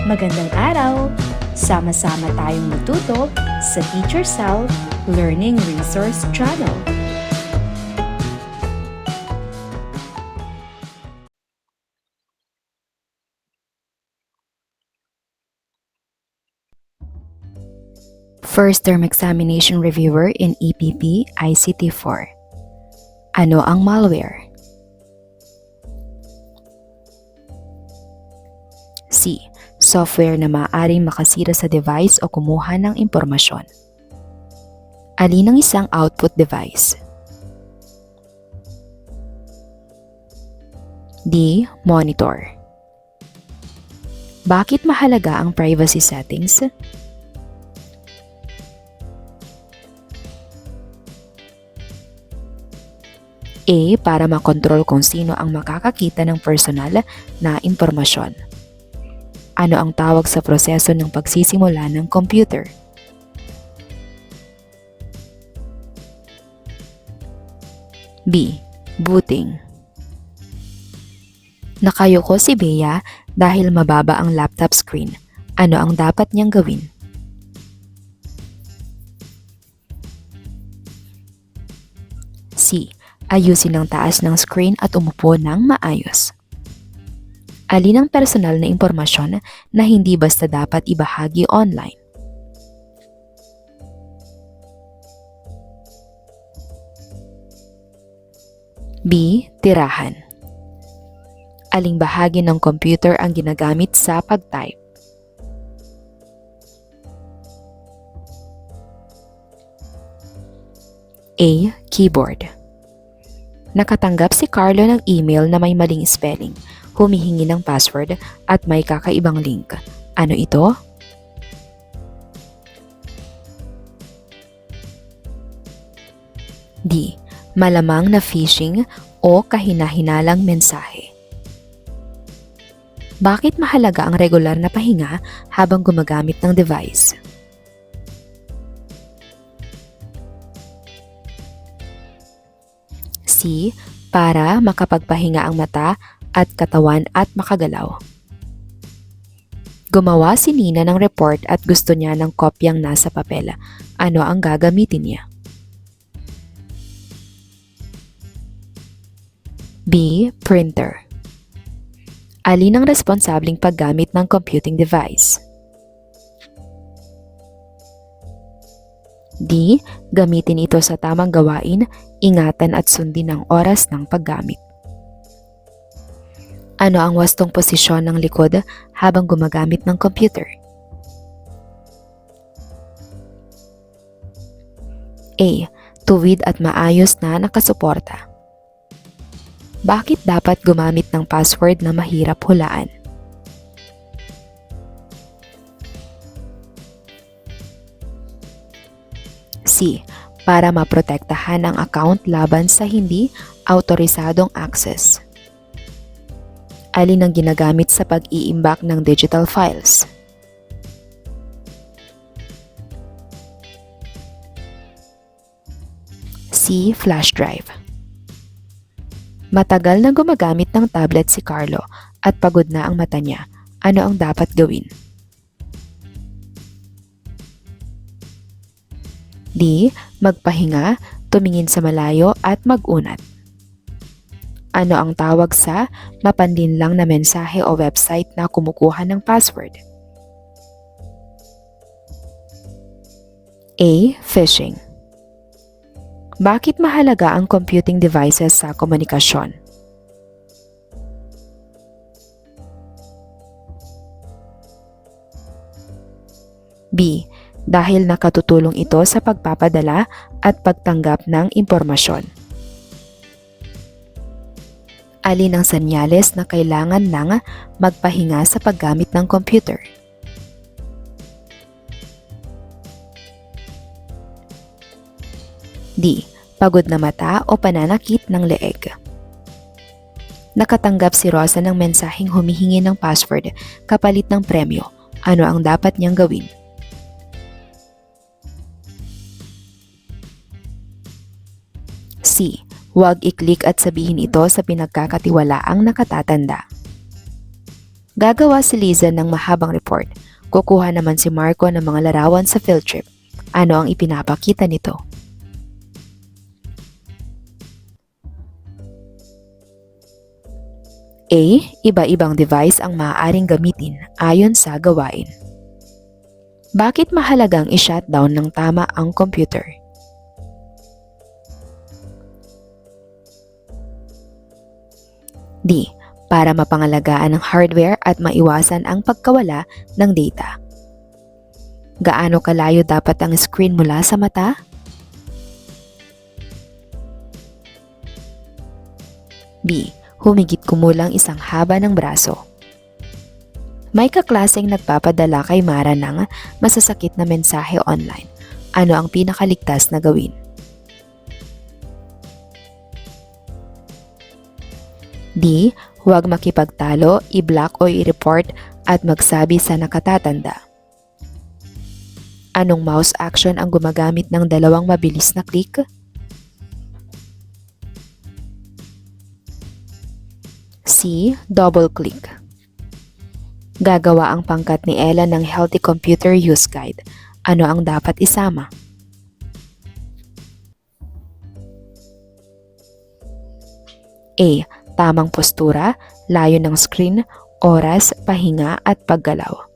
Magandang araw! Sama-sama tayong matuto sa Teacher Sal Learning Resource Channel. First Term Examination Reviewer in EPP ICT4. Ano ang malware? C. Software na maaaring makasira sa device o kumuha ng impormasyon. Alin ang isang output device? D. Monitor. Bakit mahalaga ang privacy settings? A. Para makontrol kung sino ang makakakita ng personal na impormasyon. Ano ang tawag sa proseso ng pagsisimula ng computer? B. Booting. Nakayuko si Bea dahil mababa ang laptop screen. Ano ang dapat niyang gawin? C. Ayusin ang taas ng screen at umupo ng maayos. Alin ang personal na impormasyon na hindi basta dapat ibahagi online? B. Tirahan. Aling bahagi ng computer ang ginagamit sa pag-type? A. Keyboard. Nakatanggap si Carlo ng email na may maling spelling, humihingi ng password at may kakaibang link. Ano ito? D. Malamang na phishing o kahina-hinalang mensahe. Bakit mahalaga ang regular na pahinga habang gumagamit ng device? C. Para makapagpahinga ang mata at katawan at makagalaw. Gumawa si Nina ng report at gusto niya ng kopyang nasa papel. Ano ang gagamitin niya? B. Printer. Alin ang responsabling paggamit ng computing device? D. Gamitin ito sa tamang gawain, ingatan at sundin ang oras ng paggamit. Ano ang wastong posisyon ng likod habang gumagamit ng computer? A. Tuwid at maayos na nakasuporta. Bakit dapat gumamit ng password na mahirap hulaan? C. Para maprotektahan ang account laban sa hindi autorisadong access. Alin ang ginagamit sa pag-iimbak ng digital files? C. Flash drive. Matagal na gumagamit ng tablet si Carlo at pagod na ang mata niya. Ano ang dapat gawin? D. Magpahinga, tumingin sa malayo at mag-unat. Ano ang tawag sa mapanlinlang na mensahe o website na kumukuha ng password? A. Phishing. Bakit mahalaga ang computing devices sa komunikasyon? B. Dahil nakatutulong ito sa pagpapadala at pagtanggap ng impormasyon. Alin ang senyales na kailangan lang magpahinga sa paggamit ng computer? D. Pagod na mata o pananakit ng leeg. Nakatanggap si Rosa ng mensaheng humihingi ng password kapalit ng premyo. Ano ang dapat niyang gawin? C. Huwag i-click at sabihin ito sa pinagkakatiwalaang nakatatanda. Gagawa si Liza ng mahabang report. Kukuha naman si Marco ng mga larawan sa field trip. Ano ang ipinapakita nito? A. Iba-ibang device ang maaaring gamitin ayon sa gawain. Bakit mahalagang i-shutdown ng tama ang computer? D. Para mapangalagaan ang hardware at maiwasan ang pagkawala ng data. Gaano kalayo dapat ang screen mula sa mata? B. Humigit kumulang isang haba ng braso. May kaklaseng nagpapadala kay Mara ng masasakit na mensahe online. Ano ang pinakaligtas na gawin? D. Huwag makipagtalo, i-block o i-report at magsabi sa nakatatanda. Anong mouse action ang gumagamit ng dalawang mabilis na click? C. Double click. Gagawa ang pangkat ni Ella ng Healthy Computer Use Guide. Ano ang dapat isama? A. Tamang postura, layo ng screen, oras, pahinga at paggalaw.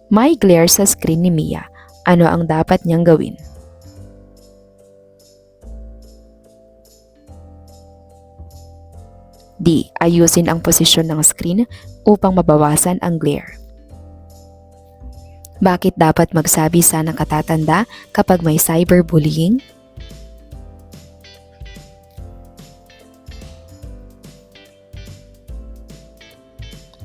May glare sa screen ni Mia. Ano ang dapat niyang gawin? D. Ayusin ang posisyon ng screen upang mabawasan ang glare. Bakit dapat magsabi sa nakatatanda kapag may cyberbullying?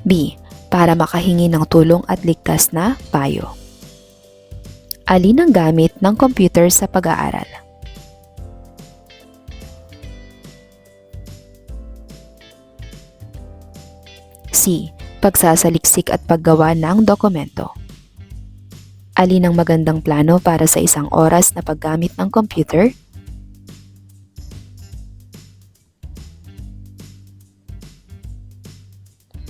B. Para makahingi ng tulong at ligtas na payo. Alin ang gamit ng computer sa pag-aaral? C. Pagsasaliksik at paggawa ng dokumento. Alin ang magandang plano para sa isang oras na paggamit ng computer?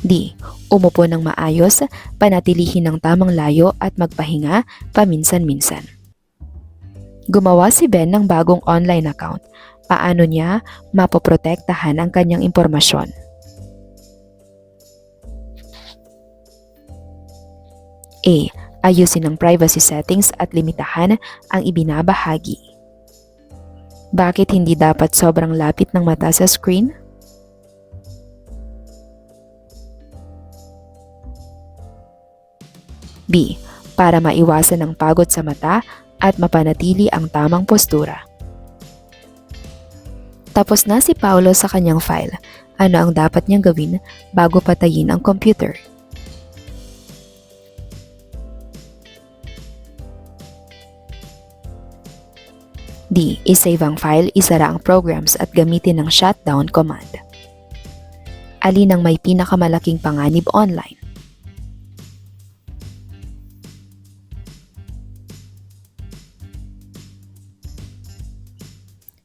D. Umupo ng maayos, panatilihin ng tamang layo at magpahinga paminsan-minsan. Gumawa si Ben ng bagong online account. Paano niya mapoprotektahan ang kanyang impormasyon? A. Ayusin ang privacy settings at limitahan ang ibinabahagi. Bakit hindi dapat sobrang lapit ng mata sa screen? B. Para maiwasan ang pagod sa mata at mapanatili ang tamang postura. Tapos na si Paulo sa kanyang file. Ano ang dapat niyang gawin bago patayin ang computer? D. I-save ang file, isara ang programs at gamitin ang shutdown command. Alin ang may pinakamalaking panganib online?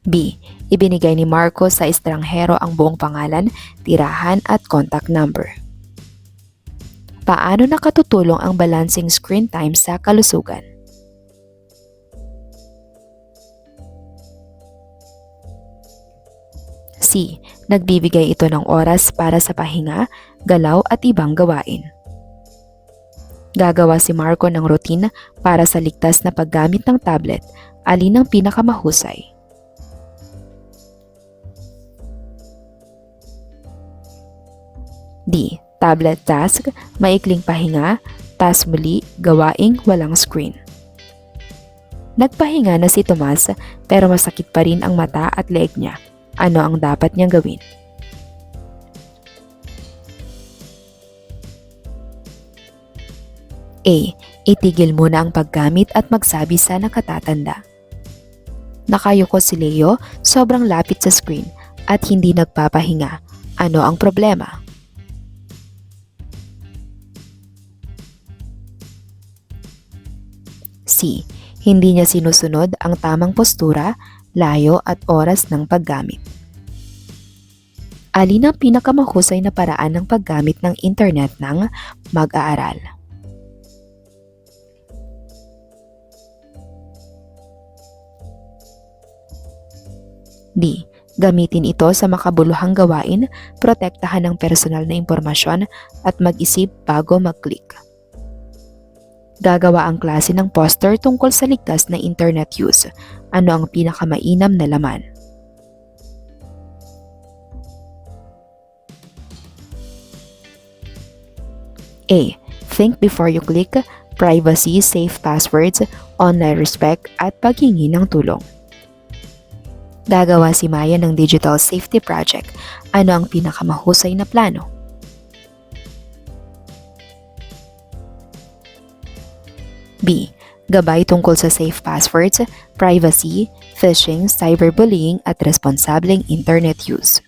B. Ibinigay ni Marco sa estranghero ang buong pangalan, tirahan at contact number. Paano nakatutulong ang balancing screen time sa kalusugan? C. Nagbibigay ito ng oras para sa pahinga, galaw at ibang gawain. Gagawa si Marco ng routine para sa ligtas na paggamit ng tablet. Alin ang pinakamahusay? D. Tablet task, maikling pahinga, task muli, gawaing walang screen. Nagpahinga na si Tomas pero masakit pa rin ang mata at leeg niya. Ano ang dapat niyang gawin? A. Itigil muna ang paggamit at magsabi sa nakatatanda. Nakayuko si Leo, sobrang lapit sa screen at hindi nagpapahinga. Ano ang problema? C. Hindi niya sinusunod ang tamang postura, layo at oras ng paggamit. Alin ang pinakamahusay na paraan ng paggamit ng internet ng mag-aaral? D. Gamitin ito sa makabuluhang gawain, protektahan ang personal na impormasyon at mag-isip bago mag-click. Gagawa ang klase ng poster tungkol sa ligtas na internet use. Ano ang pinakamainam na laman? A. Think before you click, privacy, safe passwords, online respect at paghingi ng tulong. Gagawa si Maya ng Digital Safety Project. Ano ang pinakamahusay na plano? B. Gabay tungkol sa safe passwords, privacy, phishing, cyberbullying at responsableng internet use.